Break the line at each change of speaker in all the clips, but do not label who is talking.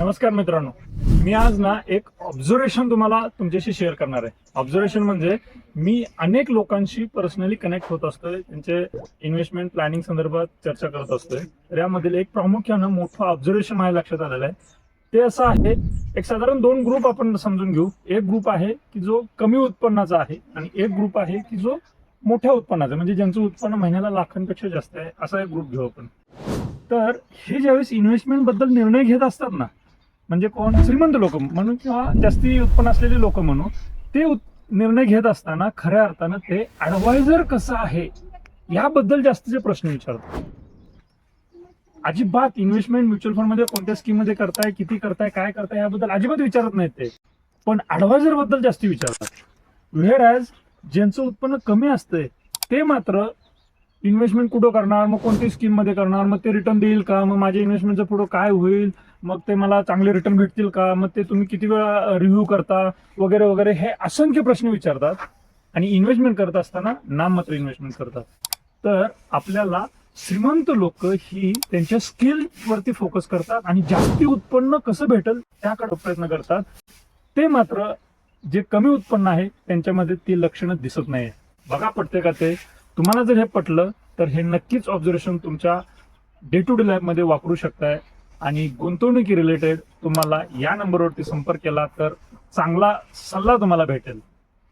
नमस्कार मित्रांनो, मी आज ना एक ऑब्झर्वेशन तुम्हाला तुमच्याशी शेअर करणार आहे. ऑब्झर्वेशन म्हणजे मी अनेक लोकांशी पर्सनली कनेक्ट होत असतोय, त्यांचे इन्व्हेस्टमेंट प्लॅनिंग संदर्भात चर्चा करत असतोय. तर यामधील एक प्रामुख्यानं मोठं ऑब्झर्वेशन माझ्या लक्षात आलेलं आहे. ते असं आहे, एक साधारण दोन ग्रुप आपण समजून घेऊ. एक ग्रुप आहे की जो कमी उत्पन्नाचा आहे आणि एक ग्रुप आहे की जो मोठ्या उत्पन्नाचा, म्हणजे ज्यांचं उत्पन्न महिन्याला लाखांपेक्षा जास्त आहे, असा एक ग्रुप घेऊ आपण. तर हे ज्यावेळेस इन्व्हेस्टमेंट बद्दल निर्णय घेत असतात ना, म्हणजे कोण श्रीमंत लोक म्हणून किंवा जास्ती उत्पन्न असलेले लोक म्हणून, ते निर्णय घेत असताना खऱ्या अर्थानं ते ऍडवायझर कसं आहे याबद्दल जास्तीचे प्रश्न विचारतात. अजिबात इन्व्हेस्टमेंट म्युच्युअल फंड मध्ये कोणत्या स्कीम मध्ये करताय, किती करताय, काय करताय याबद्दल अजिबात विचारत नाहीत ते, पण ऍडवायझर बद्दल जास्ती विचारतात. व्हेअर ॲज ज्यांचं उत्पन्न कमी असतंय ते मात्र इन्व्हेस्टमेंट कुठं करणार, मग कोणती स्कीम मध्ये करणार, मग ते रिटर्न देईल का, मग माझ्या इन्व्हेस्टमेंटचं पुढं काय होईल, मग ते मला चांगले रिटर्न भेटतील का, मग ते तुम्ही किती वेळा रिव्ह्यू करता, वगैरे वगैरे, हे असंख्य प्रश्न विचारतात. आणि इन्व्हेस्टमेंट करत असताना नाममात्र इन्व्हेस्टमेंट करतात. तर आपल्याला श्रीमंत लोक ही त्यांच्या स्किल वरती फोकस करतात आणि जास्ती उत्पन्न कसं भेटेल त्याकडे प्रयत्न करतात. ते मात्र जे कमी उत्पन्न आहे त्यांच्यामध्ये ती लक्षणं दिसत नाही. बघा पटते का ते? तुम्हाला जर हे पटलं तर हे नक्कीच ऑब्झर्वेशन तुमच्या डे टू डे लाईफ मध्ये वापरू शकताय. आणि गुंतवणुकी रिलेटेड तुम्हाला या नंबरवरती संपर्क केला तर चांगला सल्ला तुम्हाला भेटेल.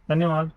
धन्यवाद.